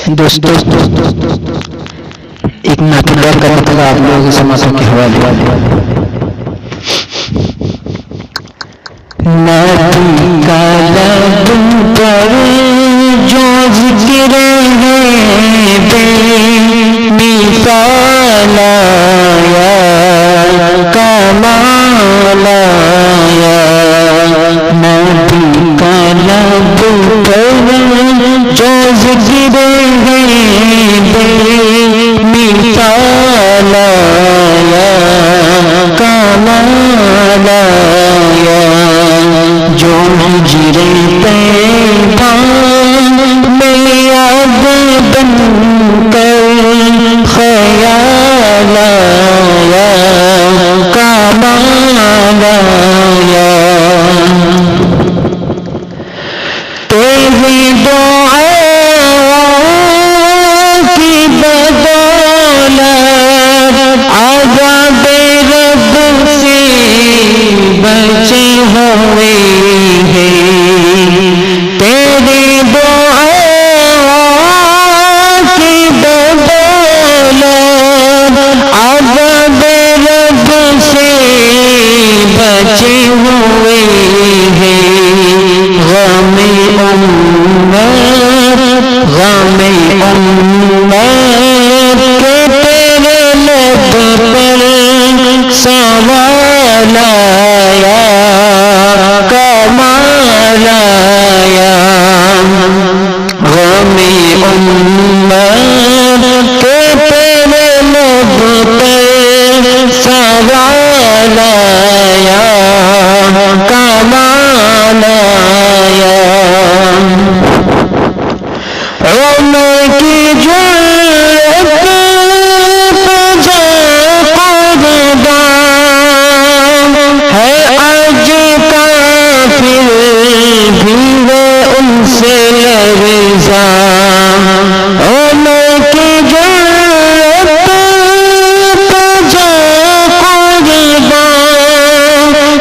دوستو ایک نعتیہ کرنا تھا آپ لوگوں کے سماعتوں کے حوالے نبی کا لب پر جو ذکر ہے بے مثال آیا کمال آیا نبی کا لب پر جو ذکر ہے بے مثال آیا کمال آیا جو ہجر طیبہ میں یاد بن کر خیال آیا کمال آیا تیری دعا کی بدولت عذاب رب سے بچے ہوئے ہیں تیری دعا کی بدولت عذاب رب سے بچے ہوئے ہیں غم امت کے تیرے لب پر سوال آیا کمال آیا غم امت کے تیرے لب پر سوال آیا کمال آیا عمر کی جرأت پہ جا قربان ہے آج کافر بھی وہ ان سے لرزاں عمر کی جرأت پہ جا قربان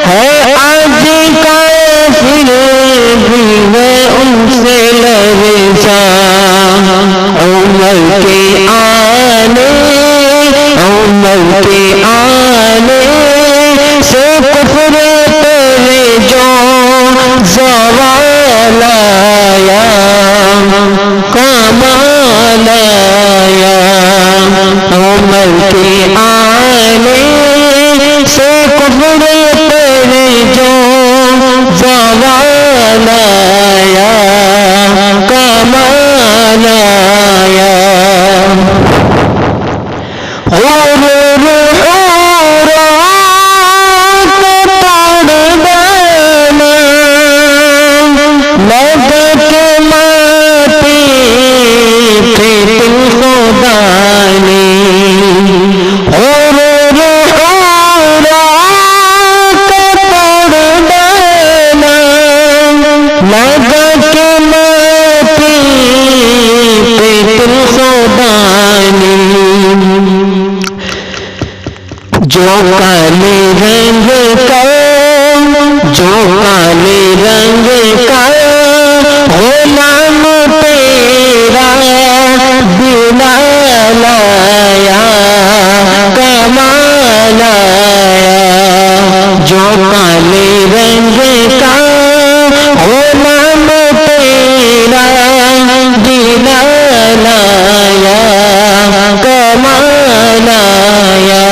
ہے آج کافر بھی وہ ان سے لرزاں عمر کے آنے سے کفر پر جو زوال آیا کمال آیا عمر کے آنے سے کفر پر جو زوال آیا کمال آیا جو کالے رنگ کا غلام تیرا بلال آیا کمال آیا جو کالے رنگ کا غلام تیرا بلال آیا کمال آیا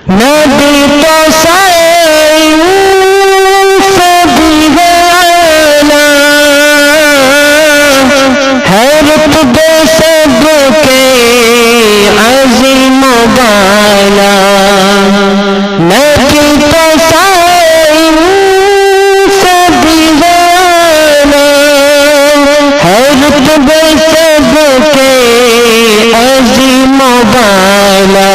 نبی تو سائن سے بھی غالا ہے رتبے سب کے عظیم و بالا نبی تو سائن سے بھی غالا ہے رتبے سب کے عظیم و بالا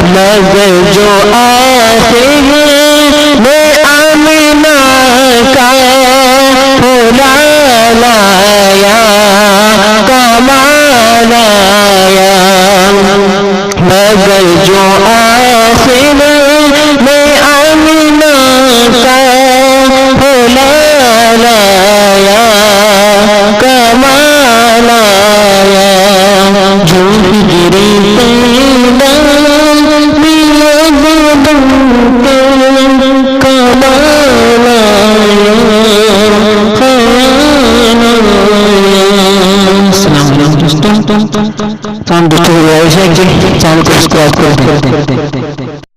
مگر جو آخر میں آمینہ کا حلال آیا کمال آیا مگر جو آخر میں آمینہ کا جو ہجری پیدا دیا بدن کے کمال آیا خیال آیا. السلام علیکم دوستوں. چاند دوستوں کو چاند کو سبسکرائب کر دیں.